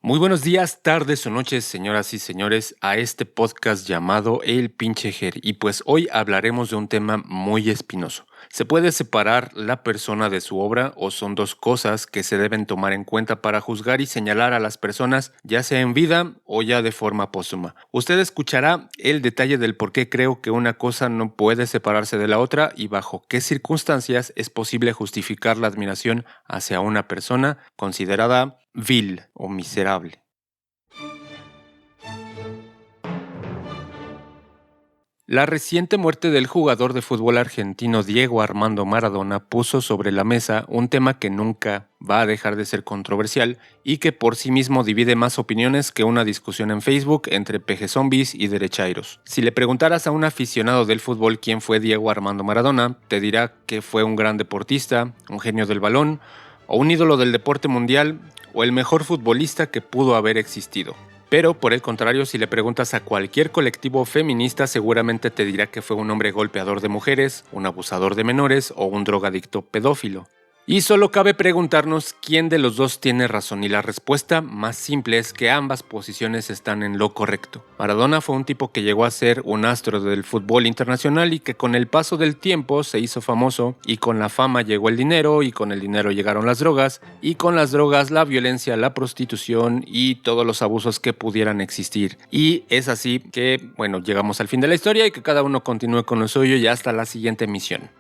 Muy buenos días, tardes o noches, señoras y señores, a este podcast llamado El Pinche Ger. Y pues hoy hablaremos de un tema muy espinoso. ¿Se puede separar la persona de su obra o son dos cosas que se deben tomar en cuenta para juzgar y señalar a las personas, ya sea en vida o ya de forma póstuma? Usted escuchará el detalle del por qué creo que una cosa no puede separarse de la otra y bajo qué circunstancias es posible justificar la admiración hacia una persona considerada vil o miserable. La reciente muerte del jugador de fútbol argentino Diego Armando Maradona puso sobre la mesa un tema que nunca va a dejar de ser controversial y que por sí mismo divide más opiniones que una discusión en Facebook entre pejezombies y derechairos. Si le preguntaras a un aficionado del fútbol quién fue Diego Armando Maradona, te dirá que fue un gran deportista, un genio del balón, o un ídolo del deporte mundial, o el mejor futbolista que pudo haber existido. Pero, por el contrario, si le preguntas a cualquier colectivo feminista, seguramente te dirá que fue un hombre golpeador de mujeres, un abusador de menores o un drogadicto pedófilo. Y solo cabe preguntarnos quién de los dos tiene razón, y la respuesta más simple es que ambas posiciones están en lo correcto. Maradona fue un tipo que llegó a ser un astro del fútbol internacional y que con el paso del tiempo se hizo famoso, y con la fama llegó el dinero, y con el dinero llegaron las drogas, y con las drogas la violencia, la prostitución y todos los abusos que pudieran existir. Y es así que, llegamos al fin de la historia y que cada uno continúe con lo suyo y hasta la siguiente misión.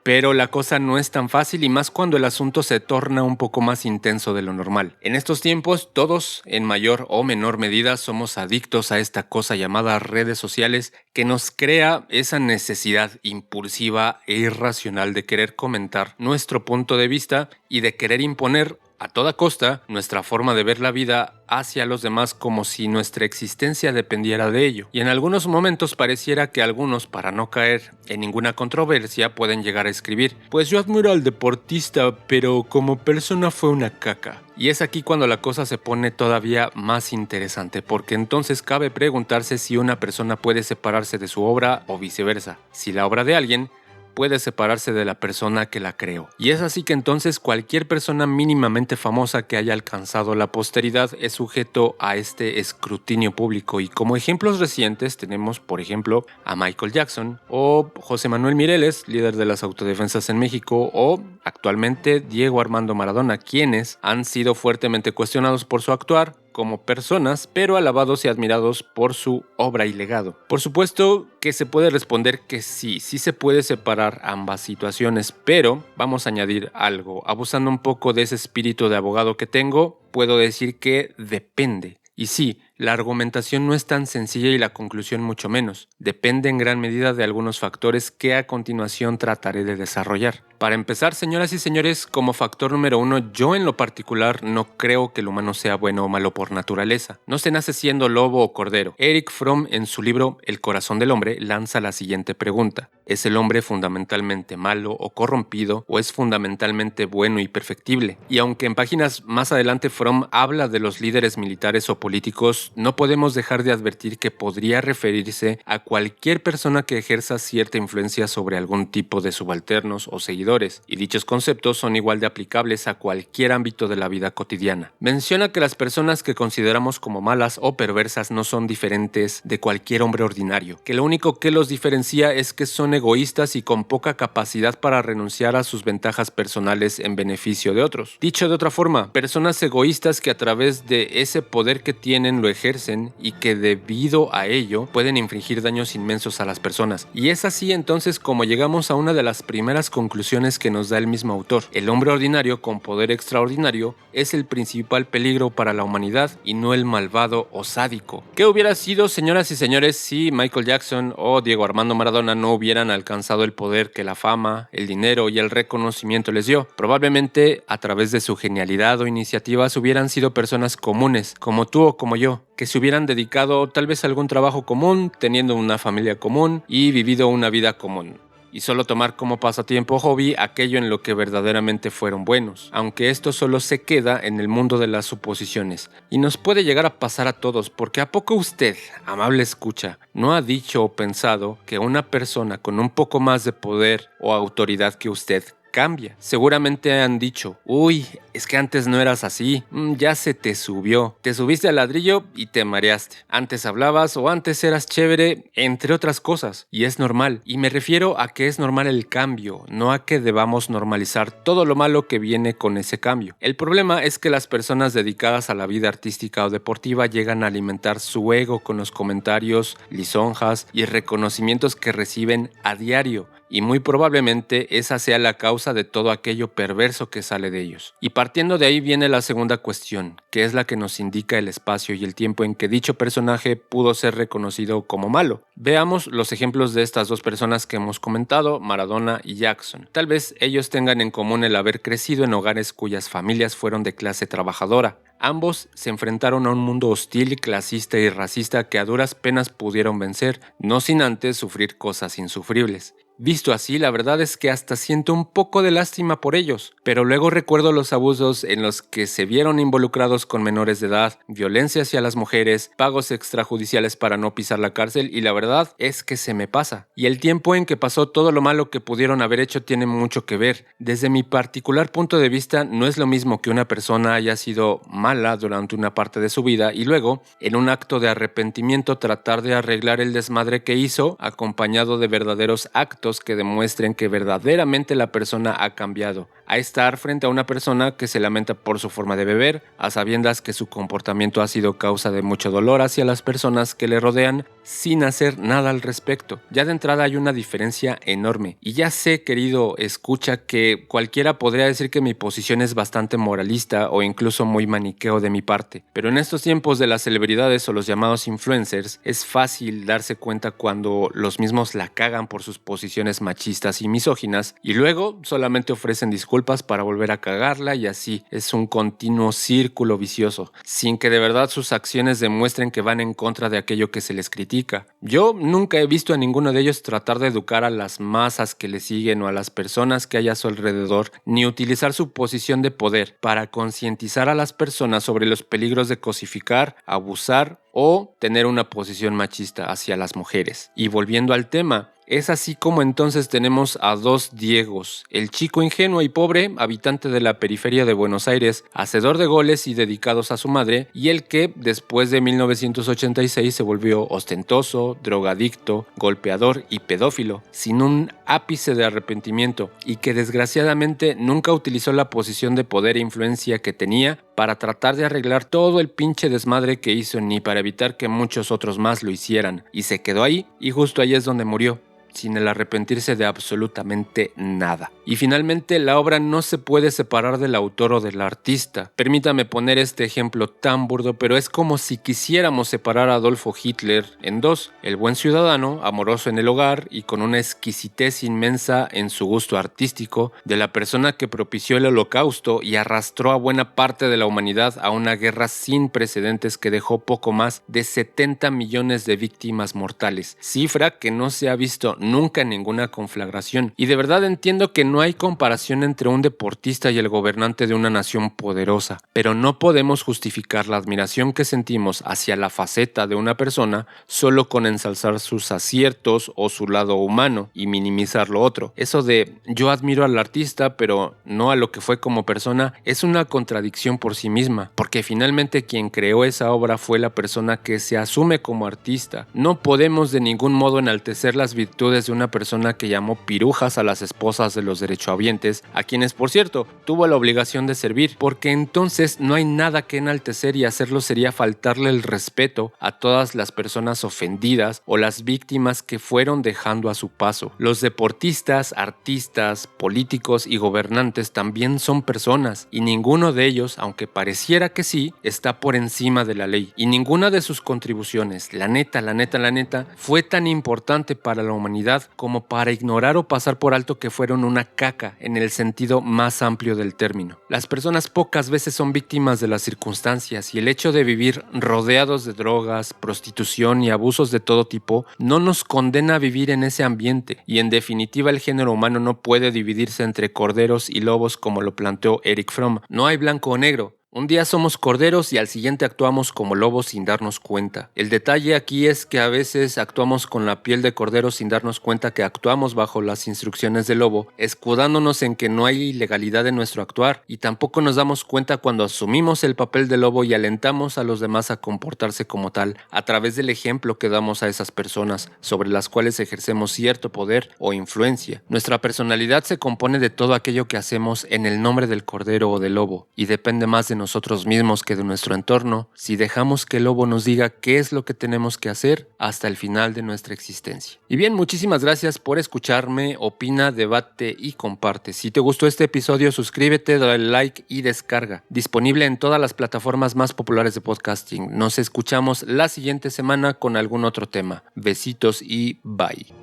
Pero la cosa no es tan fácil y más cuando el asunto se torna un poco más intenso de lo normal. En estos tiempos, todos, en mayor o menor medida, somos adictos a esta cosa llamada redes sociales que nos crea esa necesidad impulsiva e irracional de querer comentar nuestro punto de vista y de querer imponer a toda costa nuestra forma de ver la vida hacia los demás como si nuestra existencia dependiera de ello. Y en algunos momentos pareciera que algunos, para no caer en ninguna controversia, pueden llegar a escribir: pues yo admiro al deportista, pero como persona fue una caca. Y es aquí cuando la cosa se pone todavía más interesante, porque entonces cabe preguntarse si una persona puede separarse de su obra o viceversa. Si la obra de alguien puede separarse de la persona que la creó. Y es así que entonces cualquier persona mínimamente famosa que haya alcanzado la posteridad es sujeto a este escrutinio público. Y como ejemplos recientes tenemos, por ejemplo, a Michael Jackson o José Manuel Mireles, líder de las autodefensas en México, o actualmente Diego Armando Maradona, quienes han sido fuertemente cuestionados por su actuar como personas, pero alabados y admirados por su obra y legado. Por supuesto que se puede responder que sí se puede separar ambas situaciones, pero vamos a añadir algo. Abusando un poco de ese espíritu de abogado que tengo, puedo decir que depende. Y sí, la argumentación no es tan sencilla y la conclusión mucho menos. Depende en gran medida de algunos factores que a continuación trataré de desarrollar. Para empezar, señoras y señores, como factor número 1, yo en lo particular no creo que el humano sea bueno o malo por naturaleza. No se nace siendo lobo o cordero. Erich Fromm, en su libro El corazón del hombre, lanza la siguiente pregunta: ¿es el hombre fundamentalmente malo o corrompido o es fundamentalmente bueno y perfectible? Y aunque en páginas más adelante Fromm habla de los líderes militares o políticos, no podemos dejar de advertir que podría referirse a cualquier persona que ejerza cierta influencia sobre algún tipo de subalternos o seguidores, y dichos conceptos son igual de aplicables a cualquier ámbito de la vida cotidiana. Menciona que las personas que consideramos como malas o perversas no son diferentes de cualquier hombre ordinario, que lo único que los diferencia es que son egoístas y con poca capacidad para renunciar a sus ventajas personales en beneficio de otros. Dicho de otra forma, personas egoístas que a través de ese poder que tienen lo ejercen y que debido a ello pueden infligir daños inmensos a las personas. Y es así entonces como llegamos a una de las primeras conclusiones que nos da el mismo autor. El hombre ordinario con poder extraordinario es el principal peligro para la humanidad y no el malvado o sádico. ¿Qué hubiera sido, señoras y señores, si Michael Jackson o Diego Armando Maradona no hubieran alcanzado el poder que la fama, el dinero y el reconocimiento les dio? Probablemente a través de su genialidad o iniciativas hubieran sido personas comunes, como tú o como yo, que se hubieran dedicado tal vez a algún trabajo común, teniendo una familia común y vivido una vida común. Y solo tomar como pasatiempo o hobby aquello en lo que verdaderamente fueron buenos, aunque esto solo se queda en el mundo de las suposiciones, y nos puede llegar a pasar a todos, porque ¿a poco usted, amable escucha, no ha dicho o pensado que una persona con un poco más de poder o autoridad que usted cambia. Seguramente han dicho, uy, es que antes no eras así, ya se te subió, te subiste al ladrillo y te mareaste. Antes hablabas o antes eras chévere, entre otras cosas. Y es normal. Y me refiero a que es normal el cambio, no a que debamos normalizar todo lo malo que viene con ese cambio. El problema es que las personas dedicadas a la vida artística o deportiva llegan a alimentar su ego con los comentarios, lisonjas y reconocimientos que reciben a diario. Y muy probablemente esa sea la causa de todo aquello perverso que sale de ellos. Y partiendo de ahí viene la segunda cuestión, que es la que nos indica el espacio y el tiempo en que dicho personaje pudo ser reconocido como malo. Veamos los ejemplos de estas dos personas que hemos comentado, Maradona y Jackson. Tal vez ellos tengan en común el haber crecido en hogares cuyas familias fueron de clase trabajadora. Ambos se enfrentaron a un mundo hostil, clasista y racista que a duras penas pudieron vencer, no sin antes sufrir cosas insufribles. Visto así, la verdad es que hasta siento un poco de lástima por ellos, pero luego recuerdo los abusos en los que se vieron involucrados con menores de edad, violencia hacia las mujeres, pagos extrajudiciales para no pisar la cárcel y la verdad es que se me pasa. Y el tiempo en que pasó todo lo malo que pudieron haber hecho tiene mucho que ver. Desde mi particular punto de vista, no es lo mismo que una persona haya sido mala durante una parte de su vida y luego, en un acto de arrepentimiento, tratar de arreglar el desmadre que hizo, acompañado de verdaderos actos que demuestren que verdaderamente la persona ha cambiado, a estar frente a una persona que se lamenta por su forma de beber, a sabiendas que su comportamiento ha sido causa de mucho dolor hacia las personas que le rodean, sin hacer nada al respecto. Ya de entrada hay una diferencia enorme. Y ya sé, querido escucha, que cualquiera podría decir que mi posición es bastante moralista o incluso muy maniqueo de mi parte. Pero en estos tiempos de las celebridades o los llamados influencers, es fácil darse cuenta cuando los mismos la cagan por sus posiciones machistas y misóginas y luego solamente ofrecen disculpas para volver a cagarla y así es un continuo círculo vicioso, sin que de verdad sus acciones demuestren que van en contra de aquello que se les critica. Yo nunca he visto a ninguno de ellos tratar de educar a las masas que le siguen o a las personas que hay a su alrededor, ni utilizar su posición de poder para concientizar a las personas sobre los peligros de cosificar, abusar o tener una posición machista hacia las mujeres. Y volviendo al tema, es así como entonces tenemos a dos Diegos, el chico ingenuo y pobre, habitante de la periferia de Buenos Aires, hacedor de goles y dedicados a su madre, y el que, después de 1986, se volvió ostentoso, drogadicto, golpeador y pedófilo, sin un ápice de arrepentimiento, y que desgraciadamente nunca utilizó la posición de poder e influencia que tenía para tratar de arreglar todo el pinche desmadre que hizo ni para evitar que muchos otros más lo hicieran, y se quedó ahí, y justo ahí es donde murió, sin el arrepentirse de absolutamente nada. Y finalmente, la obra no se puede separar del autor o del artista. Permítame poner este ejemplo tan burdo, pero es como si quisiéramos separar a Adolfo Hitler en dos: el buen ciudadano, amoroso en el hogar y con una exquisitez inmensa en su gusto artístico, de la persona que propició el holocausto y arrastró a buena parte de la humanidad a una guerra sin precedentes que dejó poco más de 70 millones de víctimas mortales, cifra que no se ha visto nunca en ninguna conflagración. Y de verdad entiendo que no hay comparación entre un deportista y el gobernante de una nación poderosa, pero no podemos justificar la admiración que sentimos hacia la faceta de una persona solo con ensalzar sus aciertos o su lado humano y minimizar lo otro. Eso de yo admiro al artista pero no a lo que fue como persona es una contradicción por sí misma, porque finalmente quien creó esa obra fue la persona que se asume como artista. No podemos de ningún modo enaltecer las virtudes de una persona que llamó pirujas a las esposas de los derechohabientes, a quienes por cierto tuvo la obligación de servir, porque entonces no hay nada que enaltecer y hacerlo sería faltarle el respeto a todas las personas ofendidas o las víctimas que fueron dejando a su paso. Los deportistas, artistas, políticos y gobernantes también son personas y ninguno de ellos, aunque pareciera que sí, está por encima de la ley y ninguna de sus contribuciones, la neta, fue tan importante para la humanidad como para ignorar o pasar por alto que fueron una caca en el sentido más amplio del término. Las personas pocas veces son víctimas de las circunstancias y el hecho de vivir rodeados de drogas, prostitución y abusos de todo tipo no nos condena a vivir en ese ambiente y en definitiva el género humano no puede dividirse entre corderos y lobos como lo planteó Erich Fromm. No hay blanco o negro. Un día somos corderos y al siguiente actuamos como lobos sin darnos cuenta. El detalle aquí es que a veces actuamos con la piel de cordero sin darnos cuenta que actuamos bajo las instrucciones del lobo, escudándonos en que no hay ilegalidad en nuestro actuar, y tampoco nos damos cuenta cuando asumimos el papel de lobo y alentamos a los demás a comportarse como tal, a través del ejemplo que damos a esas personas, sobre las cuales ejercemos cierto poder o influencia. Nuestra personalidad se compone de todo aquello que hacemos en el nombre del cordero o del lobo, y depende más de nosotros mismos que de nuestro entorno si dejamos que el lobo nos diga qué es lo que tenemos que hacer hasta el final de nuestra existencia. Y bien, muchísimas gracias por escucharme, opina, debate y comparte. Si te gustó este episodio, suscríbete, dale like y descarga. Disponible en todas las plataformas más populares de podcasting. Nos escuchamos la siguiente semana con algún otro tema. Besitos y bye.